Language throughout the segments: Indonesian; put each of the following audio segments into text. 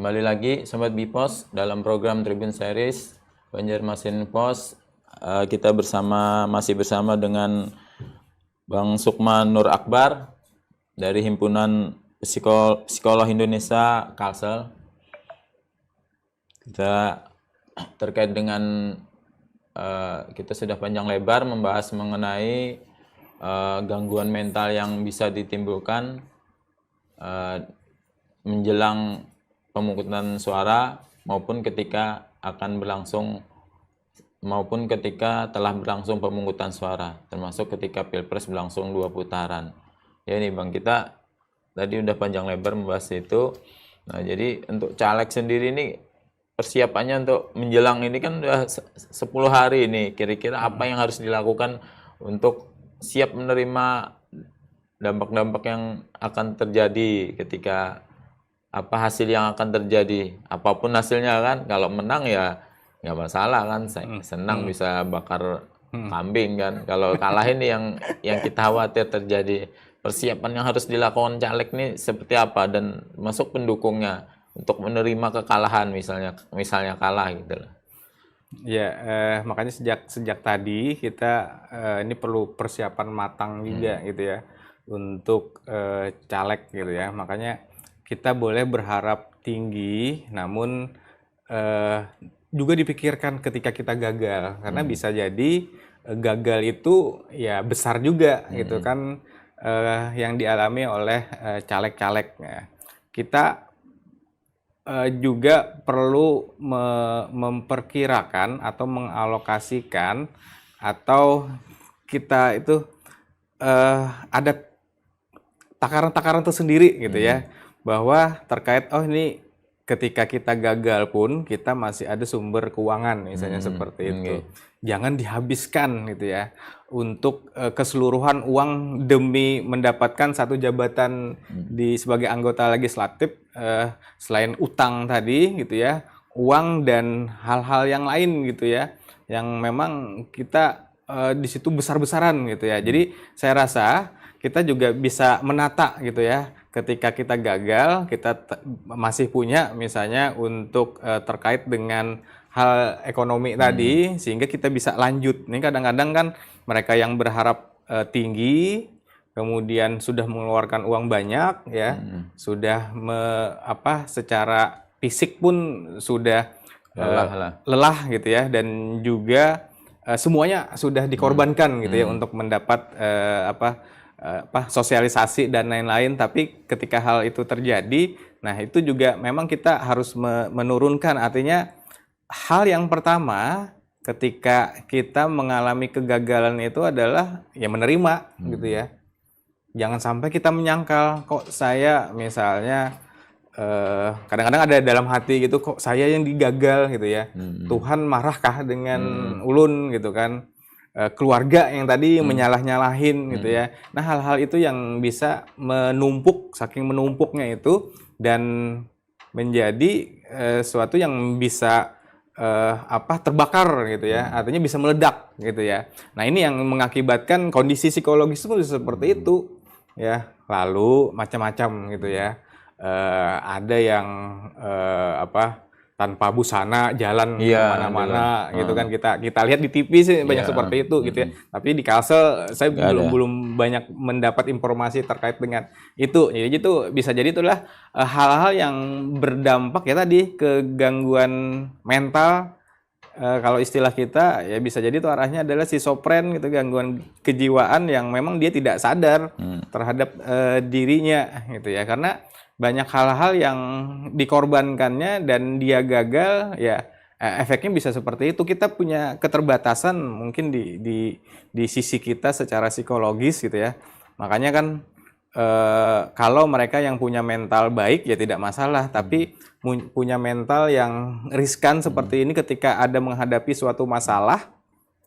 Kembali lagi Sobat Bipos dalam program Tribun Series Banjarmasin Pos. Kita masih bersama dengan Bang Sukman Nur Akbar dari Himpunan Psikolog Indonesia Kalsel. Kita terkait dengan kita sudah panjang lebar membahas mengenai gangguan mental yang bisa ditimbulkan menjelang pemungutan suara maupun ketika telah berlangsung pemungutan suara, termasuk ketika Pilpres berlangsung 2 putaran. Ya nih Bang, kita tadi udah panjang lebar membahas itu. Nah, jadi untuk caleg sendiri ini persiapannya untuk menjelang ini kan udah 10 hari ini. Kira-kira apa yang harus dilakukan untuk siap menerima dampak-dampak yang akan terjadi ketika apa hasil yang akan terjadi, apapun hasilnya kan, kalau menang ya nggak masalah kan, senang bisa bakar kambing kan. Kalau kalah ini yang kita khawatir terjadi. Persiapan yang harus dilakukan caleg ini seperti apa dan masuk pendukungnya untuk menerima kekalahan misalnya kalah gitu loh. Ya, makanya sejak tadi kita ini perlu persiapan matang juga gitu ya untuk caleg gitu ya. Makanya kita boleh berharap tinggi, namun juga dipikirkan ketika kita gagal, karena bisa jadi gagal itu ya besar juga gitu kan, yang dialami oleh caleg-caleg. Ya. Kita juga perlu memperkirakan atau mengalokasikan atau kita itu ada takaran-takaran tersendiri gitu ya, bahwa terkait ini ketika kita gagal pun kita masih ada sumber keuangan misalnya seperti itu. Jangan dihabiskan gitu ya untuk keseluruhan uang demi mendapatkan satu jabatan sebagai anggota legislatif, selain utang tadi gitu ya, uang dan hal-hal yang lain gitu ya, yang memang kita di situ besar-besaran gitu ya. Jadi saya rasa kita juga bisa menata gitu ya. Ketika kita gagal, kita masih punya misalnya untuk terkait dengan hal ekonomi tadi, sehingga kita bisa lanjut. Ini kadang-kadang kan mereka yang berharap tinggi, kemudian sudah mengeluarkan uang banyak, ya, sudah secara fisik pun sudah lelah gitu ya, dan juga semuanya sudah dikorbankan gitu ya untuk mendapat sosialisasi dan lain-lain. Tapi ketika hal itu terjadi, nah itu juga memang kita harus menurunkan. Artinya hal yang pertama ketika kita mengalami kegagalan itu adalah ya menerima gitu ya. Jangan sampai kita menyangkal, kok saya misalnya kadang-kadang ada dalam hati gitu, kok saya yang digagal gitu ya. Tuhan marahkah dengan ulun gitu kan. Keluarga yang tadi menyalah-nyalahin gitu ya. Nah, hal-hal itu yang bisa menumpuk, saking menumpuknya itu, dan menjadi sesuatu yang bisa terbakar gitu ya. Artinya bisa meledak gitu ya. Nah, ini yang mengakibatkan kondisi psikologis itu seperti itu ya. Lalu macam-macam gitu ya. Ada yang tanpa busana jalan kemana-mana gitu kan, kita lihat di TV sih banyak seperti itu gitu ya. Tapi di Kalsel saya belum banyak mendapat informasi terkait dengan itu. Jadi itu bisa jadi itulah hal-hal yang berdampak ya tadi ke gangguan mental. Kalau istilah kita ya bisa jadi itu arahnya adalah schizofren gitu, gangguan kejiwaan yang memang dia tidak sadar terhadap dirinya gitu ya, karena banyak hal-hal yang dikorbankannya dan dia gagal ya, efeknya bisa seperti itu. Kita punya keterbatasan mungkin di sisi kita secara psikologis gitu ya. Makanya kan kalau mereka yang punya mental baik ya tidak masalah, tapi punya mental yang riskan seperti ini ketika ada menghadapi suatu masalah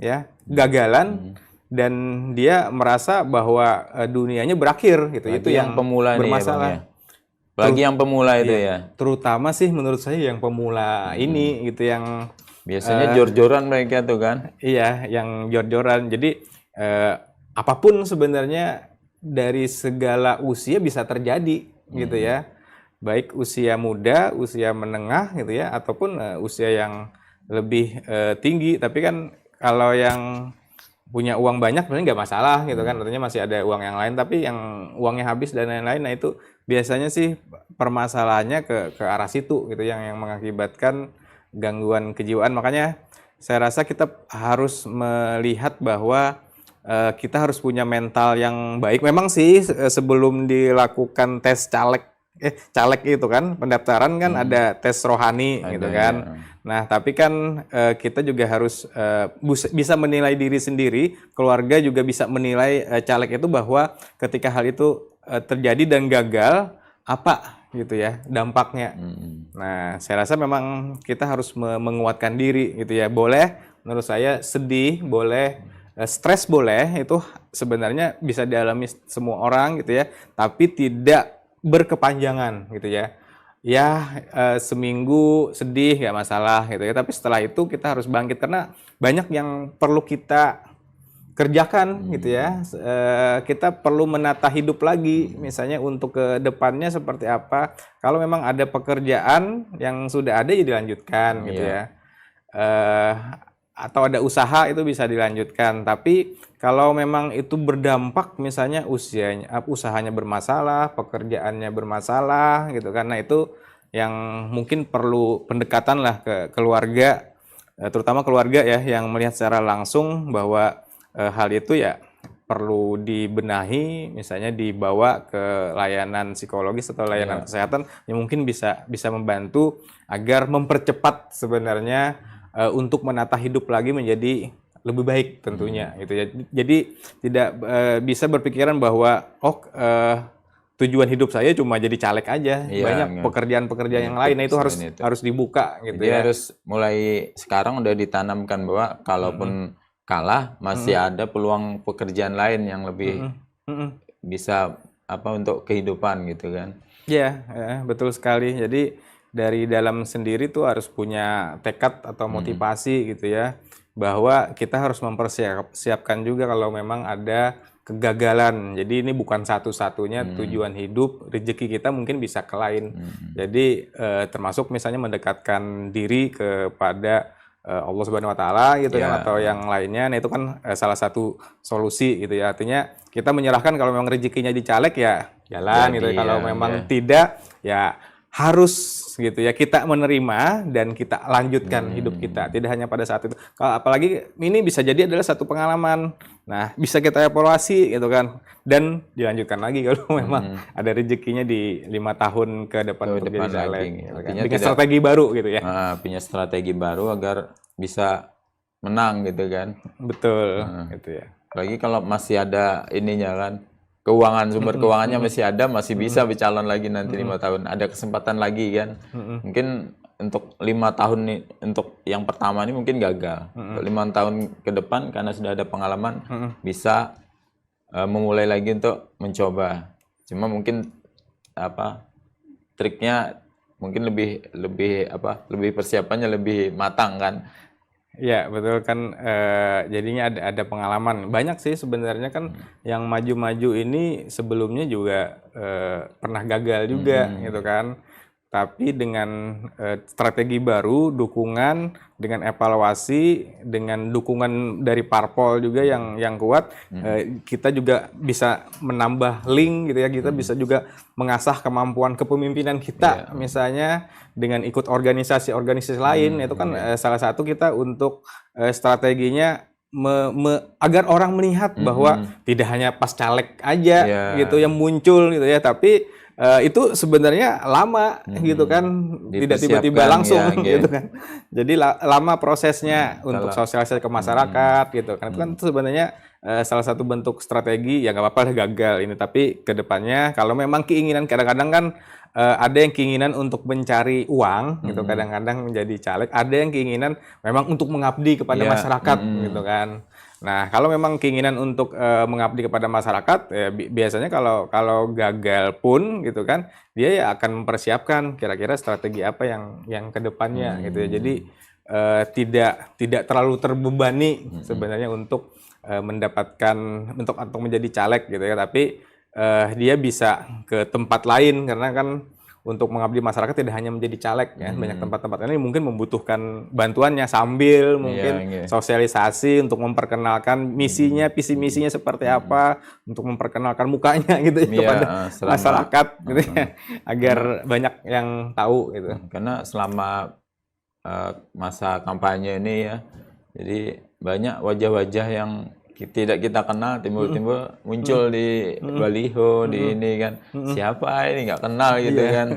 ya, gagalan, dan dia merasa bahwa dunianya berakhir gitu. Bagi itu yang pemula bermasalah. Nih ya, Bang, ya. Bagi yang pemula itu ya. Terutama sih menurut saya yang pemula ini gitu, yang biasanya jor-joran mereka tuh kan. Iya, yang jor-joran. Jadi apapun sebenarnya dari segala usia bisa terjadi gitu ya. baik usia muda, usia menengah gitu ya, ataupun usia yang lebih tinggi. Tapi kan kalau yang punya uang banyak sebenarnya nggak masalah gitu kan, artinya masih ada uang yang lain. Tapi yang uangnya habis dan lain-lain, nah itu biasanya sih permasalahannya ke arah situ gitu, yang mengakibatkan gangguan kejiwaan. Makanya saya rasa kita harus melihat bahwa kita harus punya mental yang baik. Memang sih sebelum dilakukan tes caleg itu kan, pendaftaran kan ada tes rohani gitu Ada, kan. ya. Nah, tapi kan kita juga harus bisa menilai diri sendiri, keluarga juga bisa menilai caleg itu bahwa ketika hal itu terjadi dan gagal, apa gitu ya dampaknya. Nah, saya rasa memang kita harus menguatkan diri gitu ya. Boleh, menurut saya sedih, boleh, stres boleh, itu sebenarnya bisa dialami semua orang gitu ya. Tapi tidak berkepanjangan gitu ya. Ya, seminggu sedih nggak masalah gitu ya. Tapi setelah itu kita harus bangkit karena banyak yang perlu kita kerjakan gitu ya. Kita perlu menata hidup lagi, misalnya untuk ke depannya seperti apa. Kalau memang ada pekerjaan yang sudah ada ya dilanjutkan gitu Iya. ya. Eh, atau ada usaha itu bisa dilanjutkan. Tapi kalau memang itu berdampak, misalnya usahanya bermasalah, pekerjaannya bermasalah gitu kan. Nah, itu yang mungkin perlu pendekatan lah ke keluarga, terutama keluarga ya, yang melihat secara langsung bahwa hal itu ya perlu dibenahi, misalnya dibawa ke layanan psikologis atau layanan kesehatan yang mungkin bisa membantu agar mempercepat sebenarnya untuk menata hidup lagi menjadi lebih baik tentunya gitu ya. Jadi tidak bisa berpikiran bahwa tujuan hidup saya cuma jadi caleg aja. Iya, Banyak nggak. pekerjaan-pekerjaan yang Itu lain. Nah, itu selain itu. harus dibuka gitu Jadi ya. harus mulai sekarang udah ditanamkan bahwa kalaupun kalah masih ada peluang pekerjaan lain yang lebih Mm-mm. bisa untuk kehidupan gitu kan. Iya, betul sekali. Jadi dari dalam sendiri tuh harus punya tekad atau motivasi gitu ya, bahwa kita harus mempersiapkan juga kalau memang ada kegagalan. Jadi ini bukan satu-satunya tujuan hidup, rezeki kita mungkin bisa ke lain. Jadi termasuk misalnya mendekatkan diri kepada Allah Subhanahu wa taala gitu kan, Ya. atau yang lainnya. Nah, itu kan salah satu solusi gitu ya. Artinya kita menyerahkan kalau memang rezekinya di caleg ya jalan gitu ya. Jadi, Kalau ya, memang tidak ya harus gitu ya kita menerima dan kita lanjutkan hidup kita, tidak hanya pada saat itu. Kalau apalagi ini bisa jadi adalah satu pengalaman. Nah, bisa kita evaluasi gitu kan dan dilanjutkan lagi kalau memang ada rezekinya di 5 tahun ke depan untuk jadi depan caleg lagi. gitu kan. Artinya Bikin tidak- strategi baru gitu ya. punya strategi baru agar bisa menang gitu kan. Betul gitu ya. Apalagi kalau masih ada ininya kan, sumber keuangannya masih ada, masih bisa bercalon lagi nanti 5 tahun. Ada kesempatan lagi kan. Mungkin untuk 5 tahun nih, untuk yang pertama ini mungkin gagal. Untuk 5 tahun ke depan karena sudah ada pengalaman bisa memulai lagi untuk mencoba. Cuma mungkin triknya mungkin lebih persiapannya lebih matang kan. Iya, betul kan, jadinya ada pengalaman. Banyak sih sebenarnya kan yang maju-maju ini sebelumnya juga pernah gagal juga gitu kan. Tapi dengan strategi baru, dukungan, dengan evaluasi, dengan dukungan dari parpol juga yang kuat, kita juga bisa menambah link gitu ya. Kita bisa juga mengasah kemampuan kepemimpinan kita, misalnya dengan ikut organisasi-organisasi lain. Itu kan salah satu kita untuk strateginya agar orang melihat bahwa tidak hanya pas caleg aja gitu yang muncul gitu ya, tapi itu sebenarnya lama gitu kan, tidak tiba-tiba langsung gitu kan. Jadi lama prosesnya untuk sosialisasi ke masyarakat gitu kan. Itu kan sebenarnya salah satu bentuk strategi. Ya nggak apa-apa gagal ini, tapi kedepannya kalau memang keinginan, kadang-kadang kan ada yang keinginan untuk mencari uang gitu, kadang-kadang menjadi caleg. Ada yang keinginan memang untuk mengabdi kepada masyarakat gitu kan. Nah, kalau memang keinginan untuk mengabdi kepada masyarakat, ya, biasanya kalau gagal pun gitu kan, dia ya akan mempersiapkan kira-kira strategi apa yang kedepannya gitu ya. Jadi tidak terlalu terbebani sebenarnya untuk mendapatkan untuk menjadi caleg gitu ya. Tapi dia bisa ke tempat lain karena kan untuk mengabdi masyarakat tidak hanya menjadi caleg ya, banyak tempat-tempat ini mungkin membutuhkan bantuannya sambil mungkin iya. sosialisasi untuk memperkenalkan misinya, visi misinya seperti apa, untuk memperkenalkan mukanya gitu ya Iya, kepada selama masyarakat gitu ya, agar banyak yang tahu gitu. karena selama masa kampanye ini ya, jadi banyak wajah-wajah yang tidak kita kenal timbul-timbul muncul di baliho di ini kan, siapa ini nggak kenal gitu kan.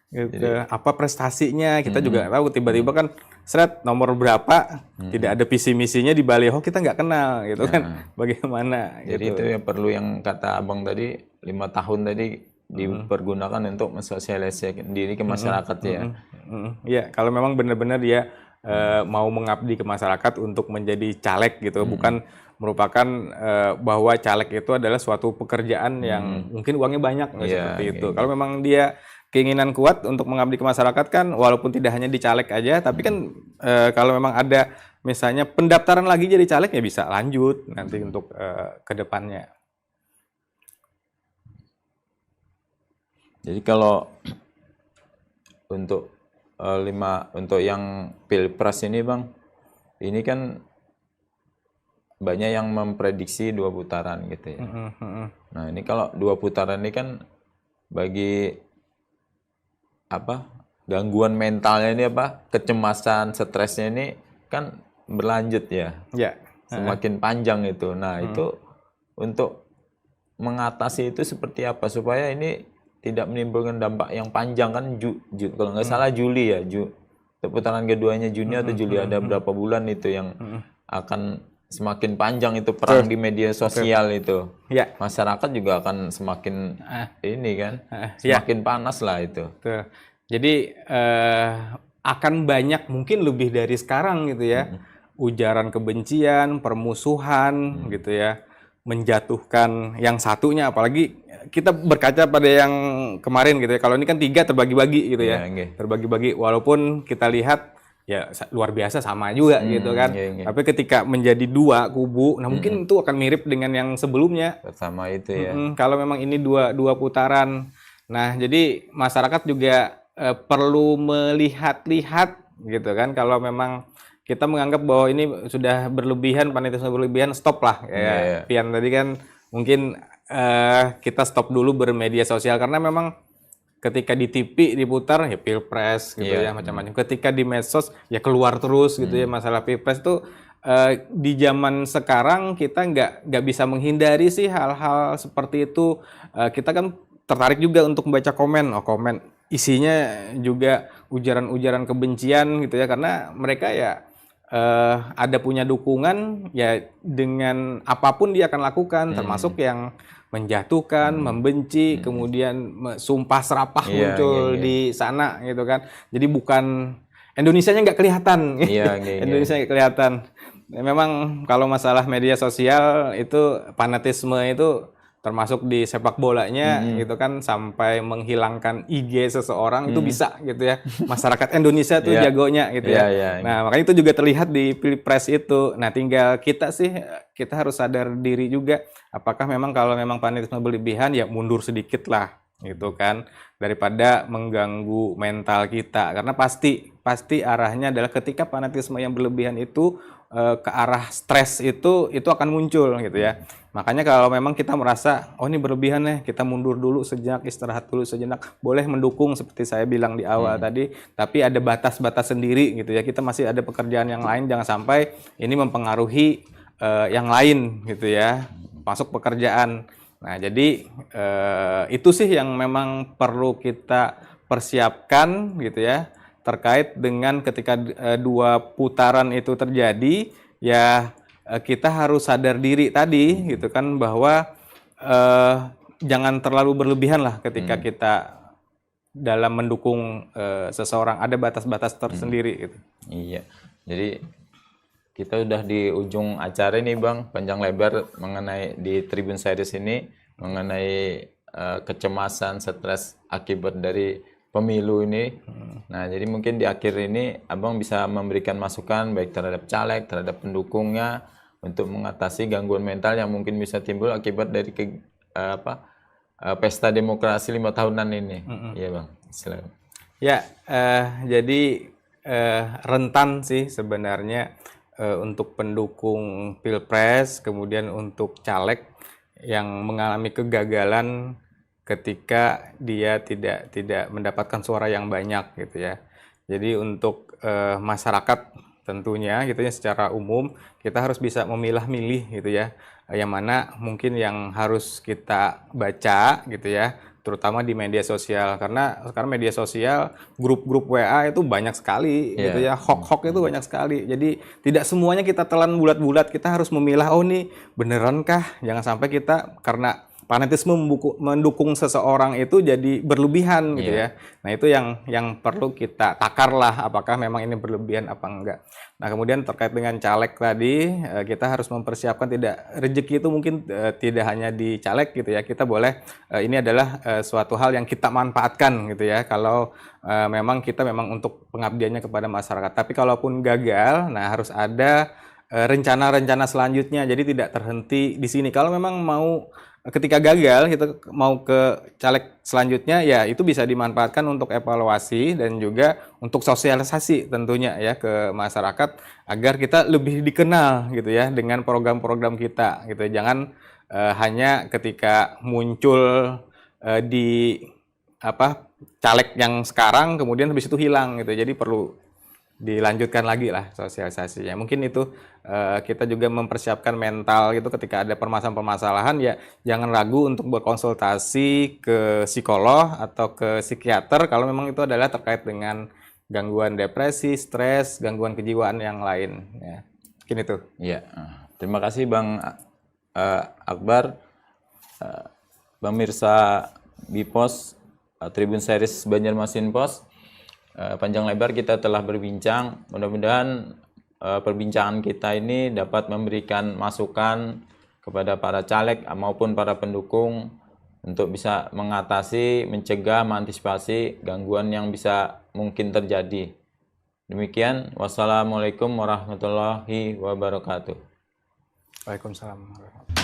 Gitu. Apa prestasinya kita juga nggak tahu, tiba-tiba kan seret nomor berapa, tidak ada visi misinya di baliho, kita nggak kenal gitu kan, bagaimana Jadi gitu. itu yang perlu yang kata abang tadi 5 tahun tadi dipergunakan untuk mensosialisasikan diri ke masyarakat ya. Iya, kalau memang benar-benar dia mau mengabdi ke masyarakat untuk menjadi caleg gitu, bukan merupakan bahwa caleg itu adalah suatu pekerjaan yang mungkin uangnya banyak nggak Iya, seperti kayak itu. Kalau memang dia keinginan kuat untuk mengabdi ke masyarakat kan, walaupun tidak hanya di caleg aja, tapi kan kalau memang ada misalnya pendaftaran lagi jadi caleg ya bisa lanjut nanti untuk ke depannya. Jadi kalau untuk untuk yang pilpres ini bang, ini kan banyak yang memprediksi 2 putaran gitu ya. Nah ini kalau 2 putaran ini kan bagi apa gangguan mentalnya ini apa kecemasan, stresnya ini kan berlanjut ya, Ya, semakin panjang itu. Nah itu untuk mengatasi itu seperti apa supaya ini tidak menimbulkan dampak yang panjang kan kalau nggak salah Juli ya, untuk putaran keduanya Juni atau Juli, ada berapa bulan itu yang akan semakin panjang itu perang di media sosial itu. ya. Masyarakat juga akan semakin ini kan, Ya. semakin panas lah itu. Tuh. Jadi akan banyak mungkin lebih dari sekarang gitu ya, ujaran kebencian, permusuhan gitu ya, menjatuhkan yang satunya, apalagi kita berkaca pada yang kemarin gitu ya. Kalau ini kan 3 terbagi-bagi gitu ya, Iya, nggih. terbagi-bagi. Walaupun kita lihat ya luar biasa sama juga gitu kan. nggih. Tapi ketika menjadi 2 kubu, nah mungkin itu akan mirip dengan yang sebelumnya. Bersama itu ya. Kalau memang ini dua putaran, nah jadi masyarakat juga perlu melihat-lihat gitu kan. Kalau memang kita menganggap bahwa ini sudah berlebihan, fanatisme berlebihan, stop lah. Iya. Pian tadi kan mungkin kita stop dulu bermedia sosial, karena memang ketika di TV diputar ya pilpres gitu ya macam-macam. Ketika di medsos ya keluar terus gitu ya masalah pilpres itu. Di zaman sekarang kita nggak bisa menghindari sih hal-hal seperti itu. Kita kan tertarik juga untuk membaca komen, komen isinya juga ujaran-ujaran kebencian gitu ya, karena mereka ya ada punya dukungan ya, dengan apapun dia akan lakukan, termasuk yang menjatuhkan, membenci, kemudian sumpah serapah muncul di sana gitu kan. Jadi bukan Indonesianya nggak kelihatan, Indonesia nggak kelihatan. Memang kalau masalah media sosial itu fanatisme itu termasuk di sepak bolanya gitu kan, sampai menghilangkan IG seseorang itu bisa gitu ya. Masyarakat Indonesia tuh jagonya gitu ya. Nah makanya itu juga terlihat di pilpres itu. Nah tinggal kita harus sadar diri juga, apakah memang kalau memang fanatisme berlebihan ya mundur sedikit lah gitu kan, daripada mengganggu mental kita, karena pasti arahnya adalah ketika fanatisme yang berlebihan itu ke arah stres itu akan muncul gitu ya. Makanya kalau memang kita merasa oh ini berlebihan nih, kita mundur dulu sejenak, istirahat dulu sejenak, boleh mendukung seperti saya bilang di awal tadi, tapi ada batas-batas sendiri gitu ya. Kita masih ada pekerjaan yang lain, jangan sampai ini mempengaruhi yang lain gitu ya, masuk pekerjaan. Nah jadi itu sih yang memang perlu kita persiapkan gitu ya, terkait dengan ketika 2 putaran itu terjadi ya. Kita harus sadar diri tadi gitu kan, bahwa jangan terlalu berlebihan lah ketika kita dalam mendukung seseorang, ada batas-batas tersendiri gitu. Iya, jadi kita udah di ujung acara nih Bang, panjang lebar mengenai di Tribun Series ini mengenai kecemasan, stres akibat dari pemilu ini. Nah, jadi mungkin di akhir ini Abang bisa memberikan masukan baik terhadap caleg, terhadap pendukungnya untuk mengatasi gangguan mental yang mungkin bisa timbul akibat dari pesta demokrasi 5 tahunan ini. Iya Bang. Silakan. Ya, jadi rentan sih sebenarnya untuk pendukung Pilpres, kemudian untuk caleg yang mengalami kegagalan ketika dia tidak mendapatkan suara yang banyak gitu ya. Jadi untuk masyarakat tentunya gitu ya secara umum kita harus bisa memilah-milih gitu ya, yang mana mungkin yang harus kita baca gitu ya, terutama di media sosial karena sekarang media sosial grup-grup WA itu banyak sekali gitu Iya. ya, hoax itu banyak sekali. Jadi tidak semuanya kita telan bulat-bulat, kita harus memilah, oh nih beneran kah? Jangan sampai kita karena fanatisme mendukung seseorang itu jadi berlebihan gitu Iya. ya. Nah itu yang perlu kita takar lah, apakah memang ini berlebihan apa enggak. Nah kemudian terkait dengan caleg tadi, kita harus mempersiapkan tidak rezeki itu mungkin tidak hanya di caleg gitu ya. Kita boleh ini adalah suatu hal yang kita manfaatkan gitu ya. Kalau memang kita memang untuk pengabdiannya kepada masyarakat. Tapi kalaupun gagal, nah harus ada rencana-rencana selanjutnya. Jadi tidak terhenti di sini. Kalau memang mau ketika gagal kita mau ke caleg selanjutnya ya itu bisa dimanfaatkan untuk evaluasi dan juga untuk sosialisasi tentunya ya ke masyarakat agar kita lebih dikenal gitu ya dengan program-program kita gitu. Jangan hanya ketika muncul di apa caleg yang sekarang kemudian habis itu hilang gitu. Jadi perlu dilanjutkan lagi lah sosialisasinya. Mungkin itu kita juga mempersiapkan mental gitu ketika ada permasalahan-permasalahan ya jangan ragu untuk berkonsultasi ke psikolog atau ke psikiater kalau memang itu adalah terkait dengan gangguan depresi, stres, gangguan kejiwaan yang lain ya. Mungkin itu. Iya. Terima kasih Bang Akbar. Bang Mirsa Bipos, Tribun Series Banjarmasin Pos. Panjang lebar kita telah berbincang. Mudah-mudahan perbincangan kita ini dapat memberikan masukan kepada para caleg maupun para pendukung untuk bisa mengatasi, mencegah, mengantisipasi gangguan yang bisa mungkin terjadi. Demikian, wassalamualaikum warahmatullahi wabarakatuh. Waalaikumsalam.